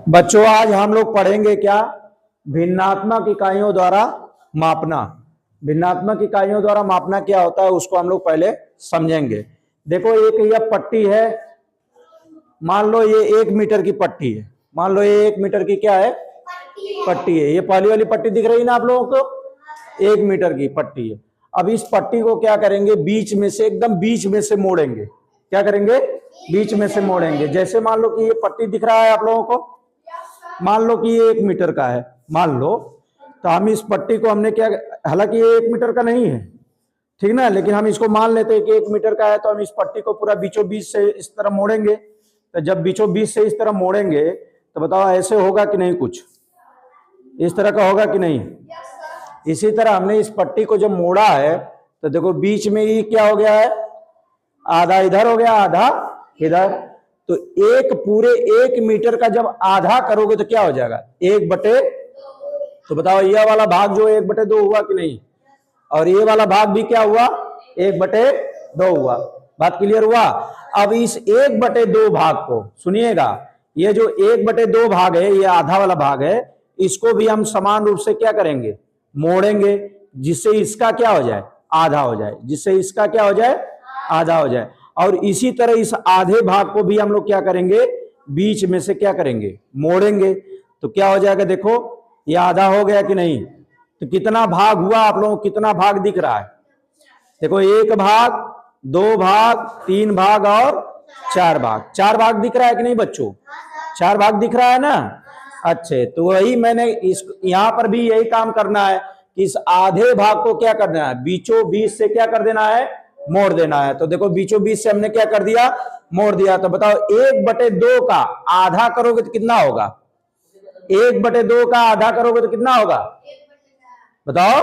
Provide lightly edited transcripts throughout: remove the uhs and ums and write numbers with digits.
बच्चों आज हम लोग पढ़ेंगे क्या? भिन्नात्मक इकाइयों द्वारा मापना। भिन्नात्मक इकाइयों द्वारा मापना क्या होता है उसको हम लोग पहले समझेंगे। देखो एक यह पट्टी है, मान लो ये 1 मीटर की पट्टी है। मान लो ये 1 मीटर की क्या है? पट्टी है। ये पहली वाली पट्टी दिख रही है ना आप लोगों को? 1 मीटर की पट्टी है। अब इस पट्टी को क्या करेंगे? बीच में से, एकदम बीच में से मोड़ेंगे। क्या करेंगे? बीच में से मोड़ेंगे। जैसे मान लो कि ये पट्टी दिख रहा है आप लोगों को, मान लो कि ये 1 मीटर का है, मान लो, तो हम इस पट्टी को हमने क्या, हालांकि ये 1 मीटर का नहीं है, ठीक ना, लेकिन हम इसको मान लेते हैं कि 1 मीटर का है, तो हम इस पट्टी को पूरा बीचों बीच से इस तरह मोड़ेंगे। तो जब बीचों बीच से इस तरह मोड़ेंगे तो बताओ ऐसे होगा कि नहीं? कुछ इस तरह का होगा कि नहीं? इसी तरह हमने इस पट्टी को जब मोड़ा है तो देखो बीच में ये क्या हो गया है? आधा इधर हो गया, आधा इधर। तो एक पूरे 1 मीटर का जब आधा करोगे तो क्या हो जाएगा? 1/2। तो बताओ यह वाला भाग जो 1/2 हुआ कि नहीं? और ये वाला भाग भी क्या हुआ? 1/2 हुआ। बात क्लियर हुआ? अब इस 1/2 भाग को सुनिएगा, ये जो 1/2 भाग है, ये आधा वाला भाग है, इसको भी हम समान रूप से क्या करेंगे? मोड़ेंगे, जिससे इसका क्या हो जाए? आधा हो जाए। जिससे इसका क्या हो जाए? आधा हो जाए। और इसी तरह इस आधे भाग को भी हम लोग क्या करेंगे? बीच में से क्या करेंगे? मोड़ेंगे। तो क्या हो जाएगा? देखो ये आधा हो गया कि नहीं? तो कितना भाग हुआ आप लोगों को? कितना भाग दिख रहा है? देखो 1 भाग, 2 भाग, 3 भाग और 4 भाग। 4 भाग दिख रहा है कि नहीं बच्चों? 4 भाग दिख रहा है ना? अच्छे, तो वही मैंने इस यहां पर भी यही काम करना है कि इस आधे भाग को क्या करना है? बीचों बीच से क्या कर देना है? मोड़ देना है। तो देखो बीचों बीच से हमने क्या कर दिया? मोड़ दिया। तो बताओ 1/2 का आधा करोगे तो कितना होगा? 1/2 का आधा करोगे तो कितना होगा? बताओ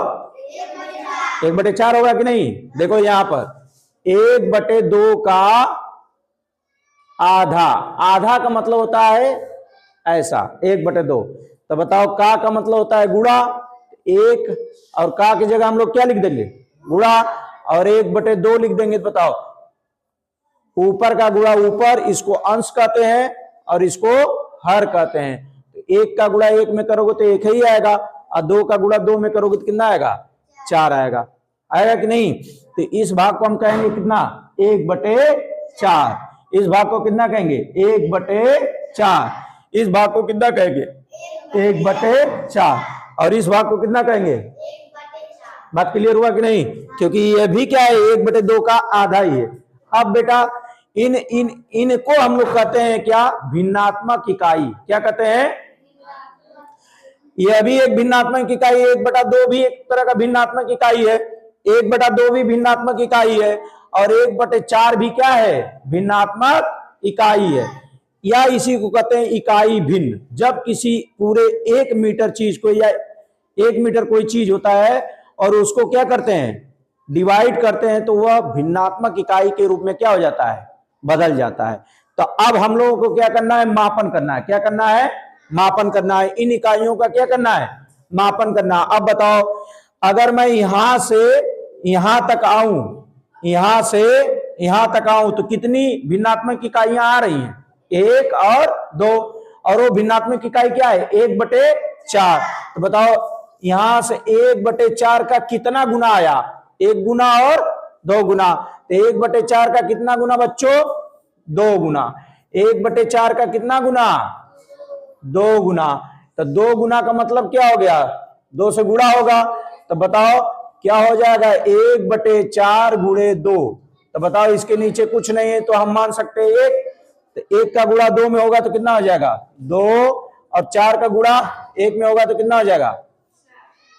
1/4 होगा कि नहीं? देखो यहां पर 1/2 का आधा, आधा का मतलब होता है ऐसा 1/2। तो बताओ का मतलब होता है गुणा। 1 और का की जगह हम लोग क्या लिख देंगे? गुणा। और 1/2 लिख देंगे। तो बताओ ऊपर का गुणा ऊपर, इसको अंश कहते हैं और इसको हर कहते हैं। तो 1 का गुणा 1 में करोगे तो 1 ही आएगा, और 2 का गुणा 2 में करोगे तो कितना आएगा? 4 आएगा। आएगा कि नहीं? तो इस भाग को हम कहेंगे कितना? 1/4। इस भाग को कितना कहेंगे? 1/4। इस भाग को कितना कहेंगे? 1/4। और इस भाग को कितना कहेंगे? बात क्लियर हुआ कि नहीं? क्योंकि ये भी क्या है? 1/2 का आधा ही है। अब बेटा इनको हम लोग कहते हैं क्या? भिन्नात्मक इकाई। क्या कहते हैं? यह भी एक भिन्नात्मक इकाई है। 1/2 भी एक तरह का भिन्नात्मक इकाई है। 1/2 भी भिन्नात्मक इकाई है। और 1/4 भी क्या है? भिन्नात्मक इकाई है। या इसी को कहते हैं इकाई भिन्न। जब किसी पूरे 1 मीटर चीज को, या 1 मीटर कोई चीज होता है और उसको क्या करते हैं? डिवाइड करते हैं, तो वह भिन्नात्मक इकाई के रूप में क्या हो जाता है? बदल जाता है। तो अब हम लोगों को क्या करना है? मापन करना है। क्या करना है? मापन करना है। इन इकाइयों का क्या करना है? मापन करना। अब बताओ अगर मैं यहां से यहां तक आऊं, यहां से यहां तक आऊं, तो कितनी भिन्नात्मक इकाइयां आ रही हैं? 1 और 2। और वो भिन्नात्मक इकाई क्या है? 1/4। तो बताओ यहां से 1/4 का कितना गुना आया? 1 गुना और 2 गुना। तो 1/4 का कितना गुना बच्चों? 2 गुना। 1/4 का कितना गुना? 2 गुना। तो 2 गुना का मतलब क्या हो गया? 2 से गुणा होगा। तो बताओ क्या हो जाएगा? 1/4 गुणे 2। तो बताओ इसके नीचे कुछ नहीं है, तो हम मान सकते हैं 1। तो 1 का गुणा 2 में होगा तो कितना हो जाएगा? 2। और 4 का गुणा 1 में होगा तो कितना हो जाएगा?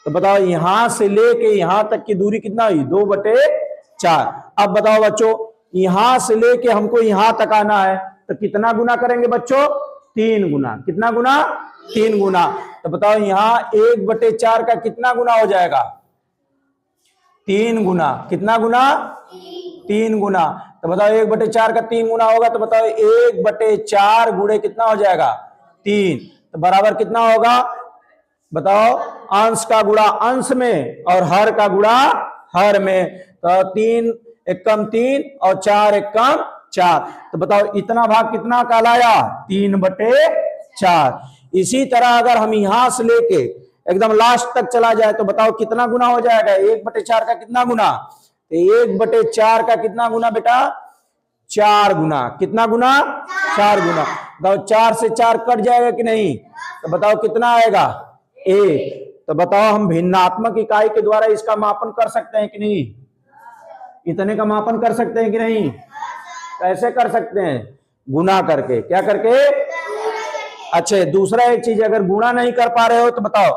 तो बताओ यहां से लेके यहां तक की दूरी कितना हुई? 2/4। अब बताओ बच्चों यहां से लेके हमको यहां तक आना है, तो कितना गुना करेंगे बच्चों? 3 गुना। कितना गुना? 3 गुना। तो बताओ यहां 1/4 का कितना गुना हो जाएगा? 3 गुना। कितना गुना? 3 गुना। तो बताओ 1/4 का 3 गुना होगा, तो बताओ 1/4 गुणे कितना हो जाएगा? 3। तो बराबर कितना होगा? बताओ अंश का गुणा अंश में और हर का गुणा हर में। तो 3 एकम 3 और 4 एकम 4। तो बताओ इतना भाग कितना कहलाया? 3/4। 4। इसी तरह अगर हम यहां से लेके एकदम लास्ट तक चला जाए तो बताओ कितना गुना हो जाएगा? 1/4 का कितना गुना? 1/4 का कितना गुना बेटा? 4 गुना। कितना गुना? 4 गुना। बताओ 4 से 4 कट जाएगा कि नहीं? तो बताओ कितना आएगा? 1। तो बताओ हम भिन्नात्मक इकाई के द्वारा इसका मापन कर सकते हैं कि नहीं? इतने का मापन कर सकते हैं कि नहीं? कैसे कर सकते हैं? गुना करके। क्या करके? अच्छा, दूसरा एक चीज, अगर गुणा नहीं कर पा रहे हो तो बताओ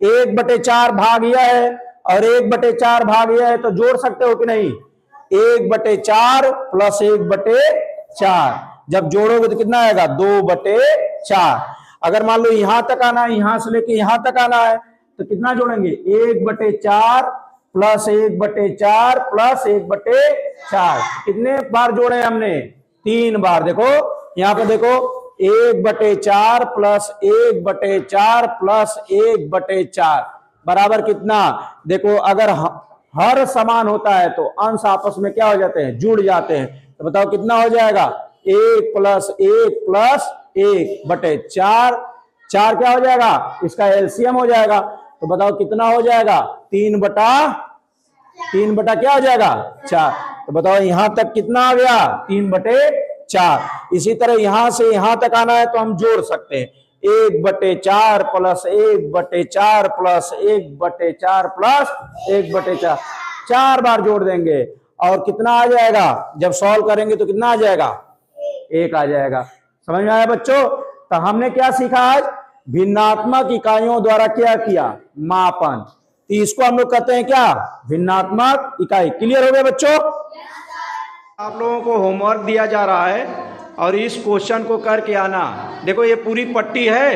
1/4 भाग यह है और 1/4 भाग यह है, तो जोड़ सकते हो कि नहीं? 1/4 प्लस 1/4 जब जोड़ोगे तो कितना आएगा? 2/4। अगर मान लो यहां तक आना है, यहां से लेके यहां तक आना है तो कितना जोड़ेंगे? 1/4 प्लस 1/4 प्लस 1/4। कितने बार जोड़े हमने? 3 बार। देखो यहां पर देखो 1/4 प्लस 1/4 प्लस 1/4 बराबर कितना? देखो अगर हर समान होता है तो अंश आपस में क्या हो जाते हैं? जुड़ जाते हैं। तो बताओ कितना हो जाएगा? 1 प्लस 1 प्लस 1/4। 4 क्या हो जाएगा? इसका एलसीएम हो जाएगा। तो बताओ कितना हो जाएगा? 3 बटा क्या हो जाएगा? 4। तो बताओ यहां तक कितना आ गया? 3/4। इसी तरह यहां से यहां तक आना है तो हम जोड़ सकते हैं 1/4 प्लस 1/4 प्लस 1/4 प्लस 1/4। 4 बार जोड़ देंगे और कितना आ जाएगा? जब सॉल्व करेंगे तो कितना आ जाएगा? 1 आ जाएगा। समझ में आया बच्चों? तो हमने क्या सीखा आज? भिन्नात्मक इकाइयों द्वारा क्या किया? मापन। तो इसको हम लोग कहते हैं क्या? भिन्नात्मक इकाई। क्लियर हो गया बच्चों? आप लोगों को होमवर्क दिया जा रहा है और इस क्वेश्चन को करके आना। देखो ये पूरी पट्टी है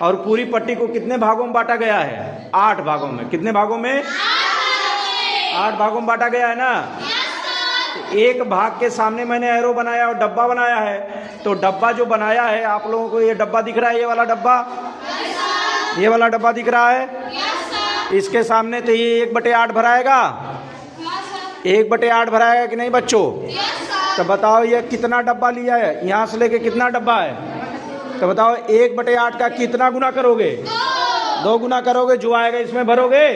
और पूरी पट्टी को कितने भागों में बांटा गया है? 8 भागों में। कितने भागों में? 8 भागों में बांटा गया है ना। एक भाग के सामने मैंने एरो बनाया और डब्बा बनाया है। तो डब्बा जो बनाया है, आप लोगों को ये डब्बा दिख रहा है? ये वाला डब्बा, ये वाला डब्बा दिख रहा है इसके सामने। तो ये 1/8 भराएगा? 1/8 भराएगा कि नहीं बच्चों? तो बताओ ये कितना डब्बा लिया है? यहाँ से लेके कितना डब्बा है? तो बताओ 1/8 का कितना गुना करोगे? 2 गुना करोगे। जो आएगा इसमें भरोगे।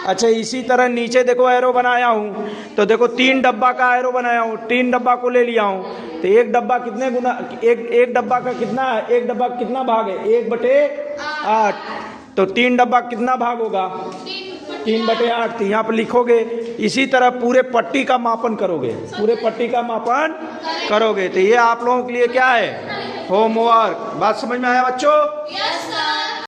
अच्छा, इसी तरह नीचे देखो एरो बनाया हूं। तो देखो 3 डब्बा का एरो बनाया हूं। 3 डब्बा को ले लिया हूं। तो एक डब्बा कितने गुना? एक डब्बा का कितना है? एक डब्बा कितना भाग है? 1/8। तो 3 डब्बा कितना भाग होगा? 3/8। तो यहाँ पर लिखोगे। इसी तरह पूरे पट्टी का मापन करोगे। पूरे पट्टी का मापन करोगे। तो ये आप लोगों के लिए क्या है? होमवर्क। बात समझ में आया बच्चों?